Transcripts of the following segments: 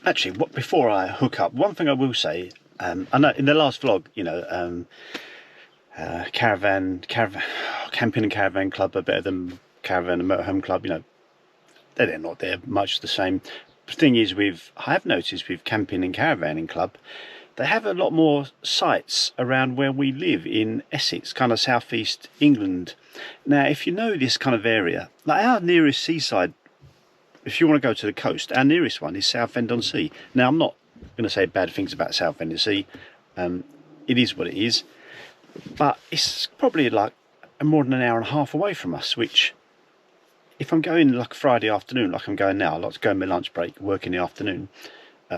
Actually, before I hook up, one thing I will say, I know in the last vlog, you know, camping and caravan club are better than caravan and motorhome club. You know, they're not there much the same. The thing is, I have noticed with camping and caravanning club, they have a lot more sites around where we live in Essex, kind of southeast England. Now, if you know this kind of area, like our nearest seaside, if you want to go to the coast, our nearest one is Southend-on-Sea. Now, I'm not going to say bad things about Southend-on-Sea. It is what it is. But it's probably like more than an hour and a half away from us, which, if I'm going like Friday afternoon, like I'm going now, I like to go on my lunch break, work in the afternoon.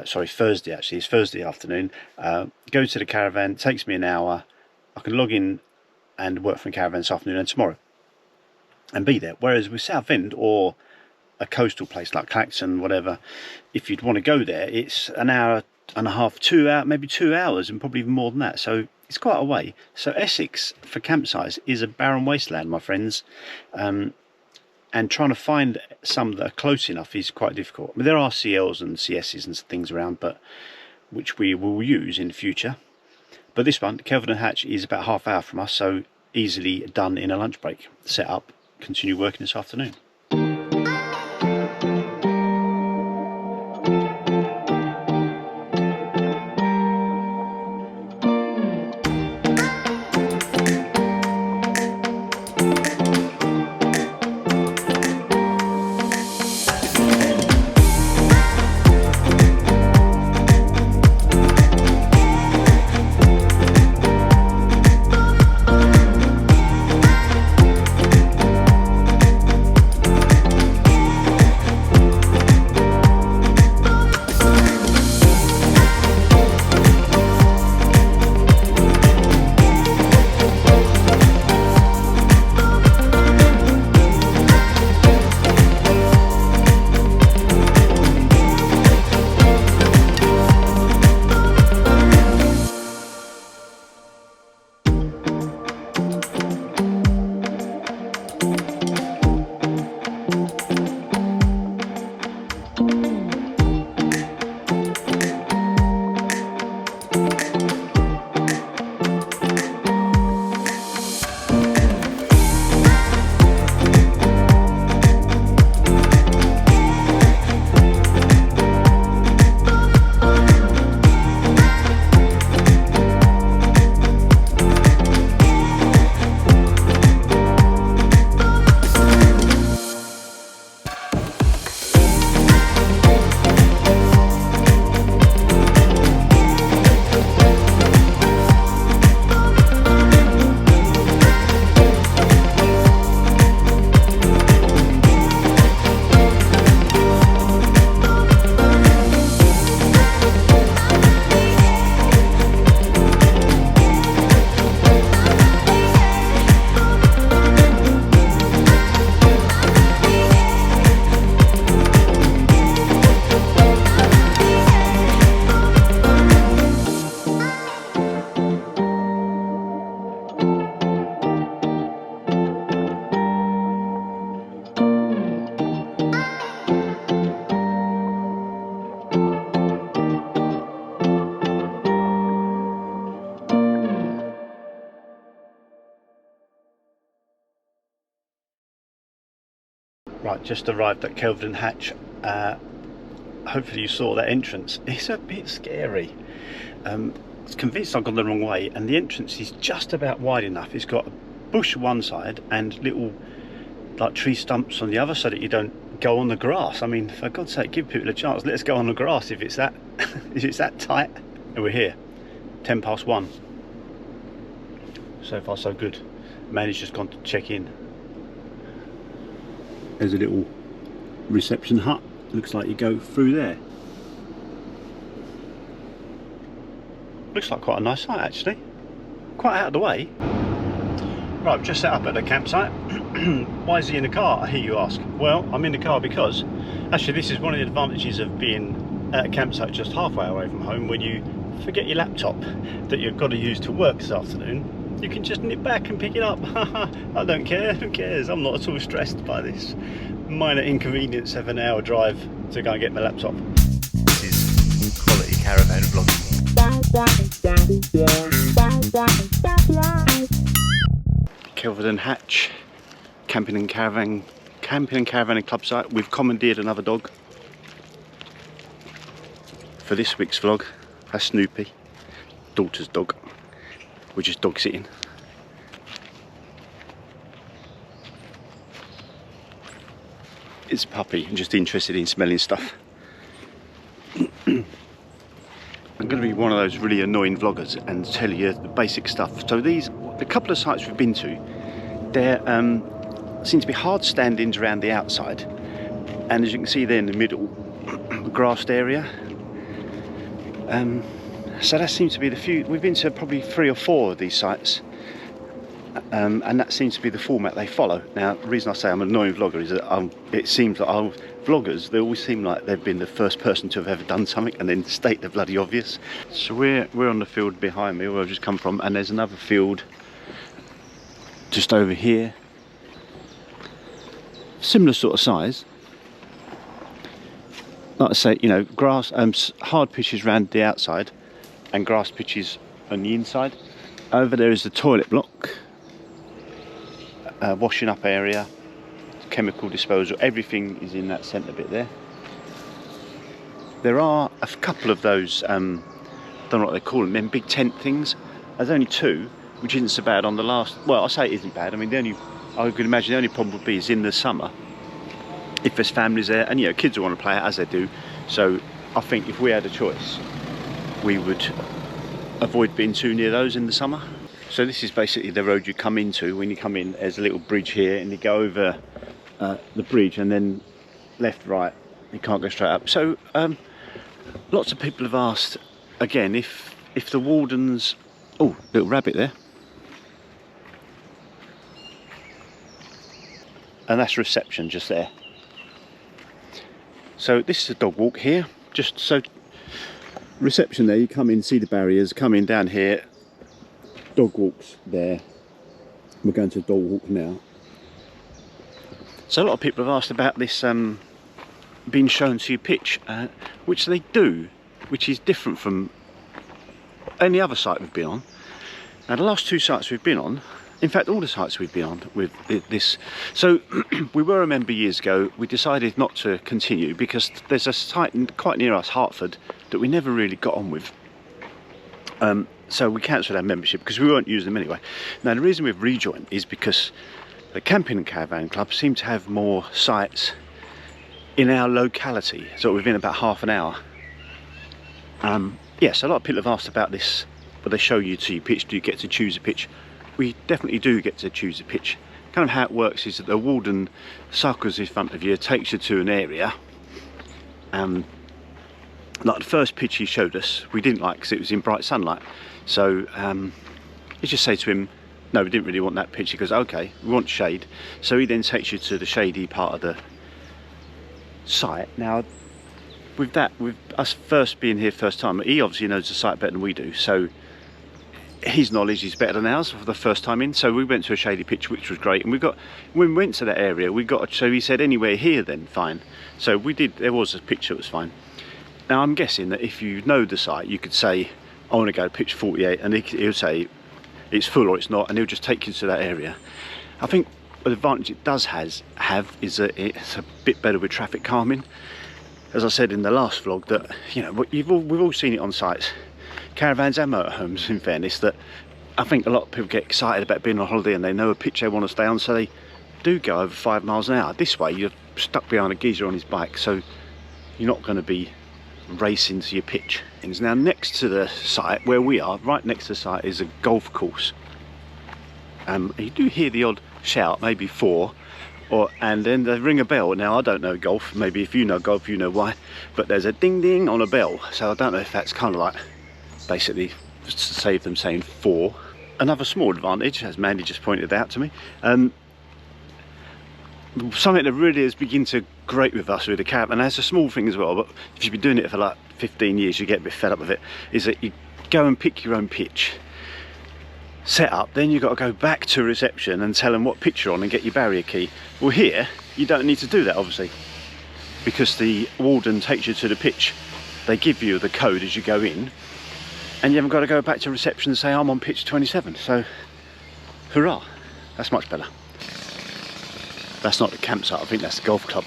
Sorry, Thursday actually, it's Thursday afternoon. Go to the caravan, takes me an hour. I can log in and work from the caravan this afternoon and tomorrow and be there. Whereas with Southend or a coastal place like Clacton, whatever, if you'd want to go there, it's an hour and a half, 2 hours, maybe 2 hours, and probably even more than that. So it's quite a way. So Essex for campsites is a barren wasteland, my friends. And trying to find some that are close enough is quite difficult. I mean, there are CLs and CSs and things around, but which we will use in the future. But this one, Kelvedon Hatch, is about half hour from us, so easily done in a lunch break. Set up, continue working this afternoon. Right, just arrived at Kelvedon Hatch. Hopefully you saw that entrance. It's a bit scary. I was convinced I'd gone the wrong way, and the entrance is just about wide enough. It's got a bush on one side and little like tree stumps on the other so that you don't go on the grass. I mean, for God's sake, give people a chance. Let's go on the grass if it's that if it's that tight. And we're here, 1:10 So far so good. Man, just gone to check in. There's a little reception hut. Looks like you go through there. Looks like quite a nice site actually. Quite out of the way. Right, I've just set up at the campsite. Why is he in the car, I hear you ask? Well, I'm in the car because actually this is one of the advantages of being at a campsite just halfway away from home. When you forget your laptop that you've got to use to work this afternoon, you can just nip back and pick it up. I don't care, who cares? I'm not at all stressed by this minor inconvenience of an hour drive to go and get my laptop. This is Kelvedon Hatch, camping and caravanning club site. We've commandeered another dog for this week's vlog. That's Snoopy, daughter's dog. We're just dog sitting. It's a puppy, I'm just interested in smelling stuff. I'm going to be one of those really annoying vloggers and tell you the basic stuff. So the couple of sites we've been to, there seem to be hard standings around the outside, and as you can see there in the middle, a grassed area. So that seems to be the few. We've been to probably 3 or 4 of these sites, and that seems to be the format they follow. Now, the reason I say I'm an annoying vlogger is that it seems that our vloggers, they always seem like they've been the first person to have ever done something and then state the bloody obvious. So we're on the field behind me where I've just come from, and there's another field just over here, similar sort of size. Like I say, you know, grass, hard pitches around the outside and grass pitches on the inside. Over there is the toilet block, washing up area, chemical disposal, everything is in that centre bit there. There are a couple of those, don't know what they call them big tent things. There's only 2, which isn't so bad on the last, well, I say it isn't bad, I mean I could imagine the only problem would be is in the summer, if there's families there, and you know, kids will want to play it as they do. So I think if we had a choice, we would avoid being too near those in the summer. So this is basically the road you come into. When you come in, there's a little bridge here, and you go over the bridge, and then left, right, you can't go straight up. So lots of people have asked again if the wardens, oh, little rabbit there, and that's reception just there. So this is a dog walk here, just so reception there, you come in, see the barriers, come in down here, dog walks there. We're going to a dog walk now. So a lot of people have asked about this being shown to your pitch, which they do, which is different from any other site we've been on. Now the last 2 sites we've been on, in fact all the sites we've been on with this, so we were a member years ago. We decided not to continue because there's a site quite near us, Hertford, that we never really got on with. So we cancelled our membership because we weren't using them anyway. Now the reason we've rejoined is because the Camping and Caravan Club seem to have more sites in our locality, so within about half an hour. Yes, a lot of people have asked about this, but they show you to your pitch, do you get to choose a pitch? We definitely do get to choose a pitch. Kind of how it works is that the warden cycles in front of you, takes you to an area. Like the first pitch he showed us, we didn't like because it was in bright sunlight. So you just say to him, no, we didn't really want that pitch. He goes, okay, we want shade. So he then takes you to the shady part of the site. Now, with us first being here first time, he obviously knows the site better than we do. So his knowledge is better than ours for the first time in. So we went to a shady pitch, which was great. And when we went to that area, so he said anywhere here then, fine. So we did, there was a pitch that was fine. Now I'm guessing that if you know the site, you could say, I want to go pitch 48, and he'll say it's full or it's not, and he'll just take you to that area. I think the advantage it does have is that it's a bit better with traffic calming. As I said in the last vlog, that, you know, we've all seen it on sites, caravans and motorhomes, in fairness, that I think a lot of people get excited about being on holiday and they know a pitch they want to stay on, so they do go over 5 miles an hour. This way you're stuck behind a geezer on his bike, so you're not going to be racing to your pitch. Now next to the site where we are, right next to the site, is a golf course. You do hear the odd shout, maybe 4, and then they ring a bell. Now I don't know golf, maybe if you know golf you know why, but there's a ding ding on a bell, so I don't know if that's kind of like basically to save them saying 4. Another small advantage, as Mandy just pointed out to me, something that really has begun to grate with us with the Caravan, and that's a small thing as well, but if you've been doing it for like 15 years you get a bit fed up with it, is that you go and pick your own pitch, set up, then you've got to go back to reception and tell them what pitch you're on and get your barrier key. Well, here you don't need to do that, obviously, because the warden takes you to the pitch. They give you the code as you go in, and you haven't got to go back to reception and say I'm on pitch 27. So hurrah, that's much better. That's not the campsite, I think that's the golf club.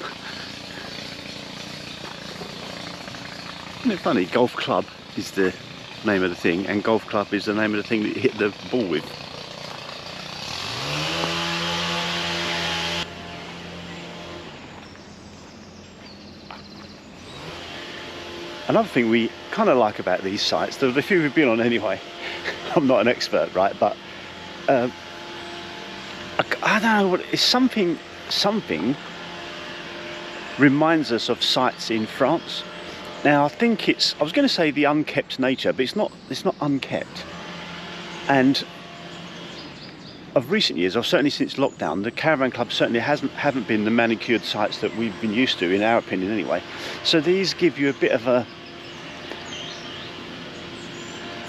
Isn't it funny, golf club is the name of the thing and golf club is the name of the thing that you hit the ball with. Another thing we kind of like about these sites, the few we've been on anyway, I'm not an expert, right, but I don't know what, it's something reminds us of sites in France. Now I think it's, I was going to say the unkept nature, but it's not unkept. And of recent years, or certainly since lockdown, the caravan club certainly haven't been the manicured sites that we've been used to, in our opinion anyway. So these give you a bit of a,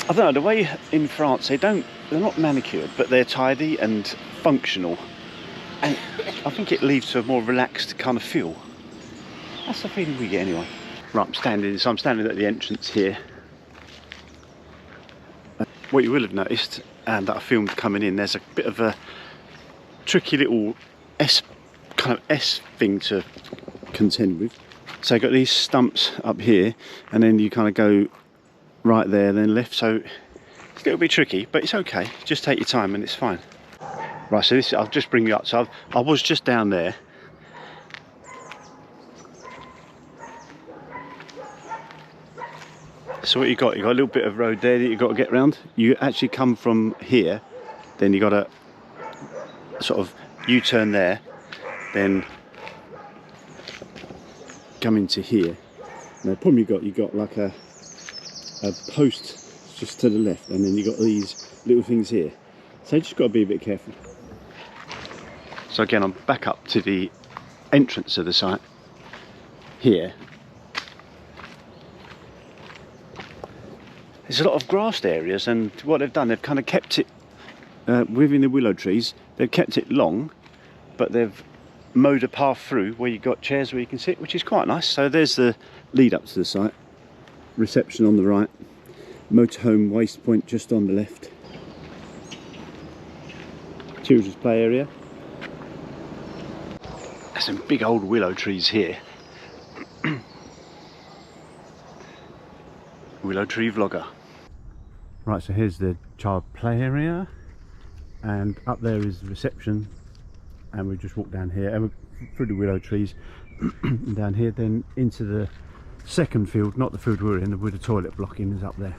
I don't know, the way in France they're not manicured, but they're tidy and functional, and I think it leads to a more relaxed kind of feel. That's the feeling we get anyway. Right, I'm standing at the entrance here. What you will have noticed, and that I filmed coming in, there's a bit of a tricky little S thing to contend with. So you've got these stumps up here, and then you kind of go right there, then left. So it's a little bit tricky, but it's okay. Just take your time and it's fine. Right, so this, I'll just bring you up. So I was just down there. So what you got a little bit of road there that you've got to get around. You actually come from here, then you got to sort of U-turn there, then come into here. Now the problem you got like a post just to the left, and then you got these little things here. So you just got to be a bit careful. So again, I'm back up to the entrance of the site here. There's a lot of grassed areas, and what they've done, they've kind of kept it within the willow trees. They've kept it long, but they've mowed a path through where you've got chairs where you can sit, which is quite nice. So there's the lead up to the site. Reception on the right, motorhome waste point just on the left. Children's play area. There's some big old willow trees here. Willow tree vlogger. Right, so here's the child play area, and up there is the reception, and we just walk down here and we're through the willow trees and down here, then into the second field, not the field we're in, with the toilet blocking is up there.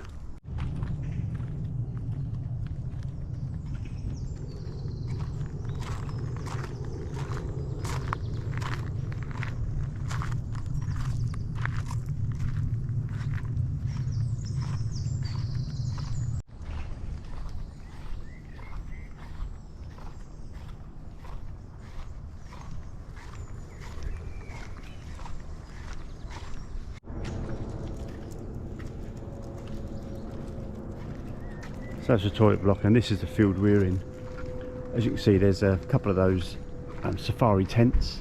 So that's the toilet block, and this is the field we're in. As you can see, there's a couple of those safari tents.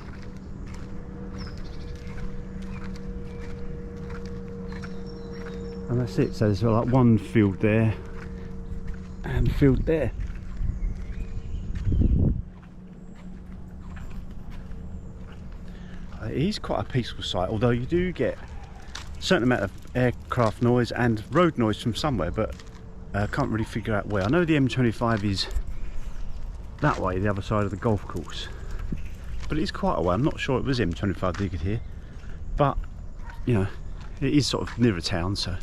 And that's it. So there's like one field there and a field there. It is quite a peaceful site, although you do get a certain amount of aircraft noise and road noise from somewhere, but I can't really figure out where. I know the M25 is that way, the other side of the golf course, but it is quite a way. I'm not sure it was M25 that you could hear, but you know, it is sort of near a town, so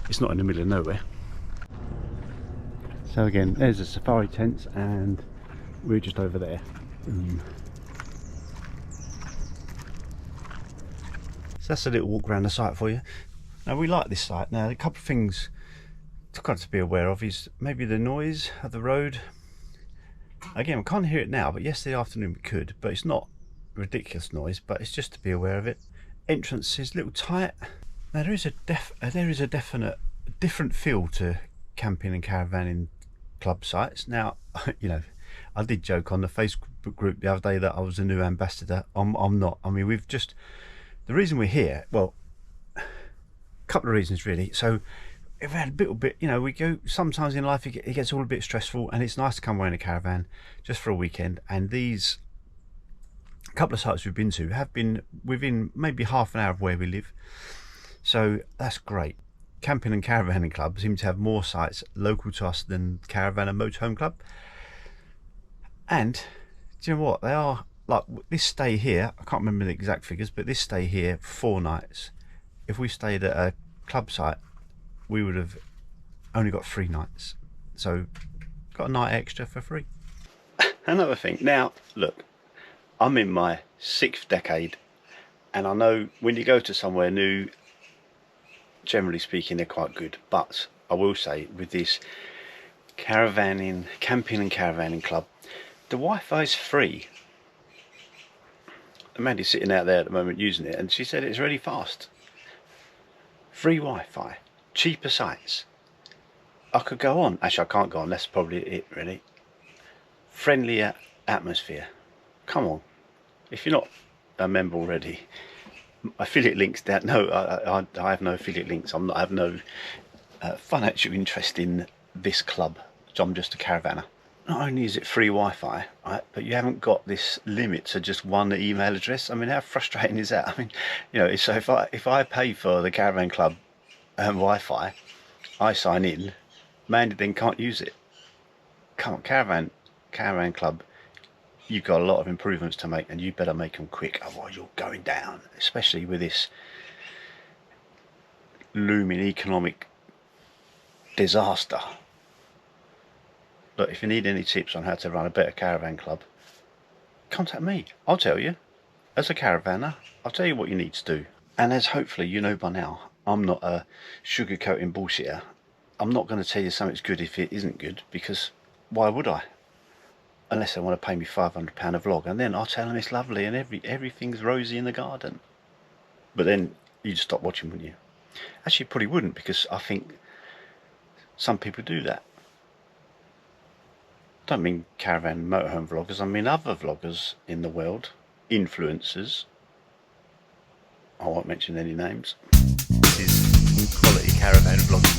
it's not in the middle of nowhere. So again, there's the safari tents, and we're just over there. So that's a little walk around the site for you. Now we like this site. Now a couple of things got to be aware of is maybe the noise of the road. Again, we can't hear it now, but yesterday afternoon we could, but it's not ridiculous noise, but it's just to be aware of it. Entrance is a little tight. Now there is a definite different feel to camping and caravanning club sites. Now, you know, I did joke on the Facebook group the other day that I was a new ambassador. I'm not. I mean, the reason we're here, well, a couple of reasons really. So we've had a little bit, you know, we go, sometimes in life it gets all a bit stressful, and it's nice to come away in a caravan just for a weekend. And these couple of sites we've been to have been within maybe half an hour of where we live, so that's great. Camping and Caravanning Club seem to have more sites local to us than Caravan and Motorhome Club. And do you know what, they are like, this stay here, I can't remember the exact figures, but this stay here 4 nights, if we stayed at a club site we would have only got 3 nights, so got a night extra for free. Another thing, now look, I'm in my 6th decade, and I know when you go to somewhere new, generally speaking they're quite good, but I will say with this camping and Caravanning Club, the Wi-Fi is free. Amanda's sitting out there at the moment using it, and she said it's really fast. Free Wi-Fi, cheaper sites. I could go on, actually I can't go on, that's probably it really. Friendlier atmosphere. Come on, if you're not a member already, affiliate links down. No, I have no affiliate links. I have no financial interest in this club. So I'm just a caravaner. Not only is it free Wi-Fi, right, but you haven't got this limit to just one email address. I mean, how frustrating is that? I mean, you know, so if I pay for the Caravan Club Wi-Fi, I sign in, Mandy then can't use it. Come on, Caravan Club, you've got a lot of improvements to make, and you better make them quick, otherwise you're going down, especially with this looming economic disaster. But if you need any tips on how to run a better caravan club, contact me. I'll tell you. As a caravaner, I'll tell you what you need to do. And as hopefully you know by now, I'm not a sugarcoating bullshitter. I'm not going to tell you something's good if it isn't good, because why would I? Unless they want to pay me £500 a vlog, and then I'll tell them it's lovely and everything's rosy in the garden. But then you'd stop watching, wouldn't you? Actually, you probably wouldn't, because I think some people do that. I don't mean caravan motorhome vloggers, I mean other vloggers in the world, influencers. I won't mention any names. This is quality caravan vlogging.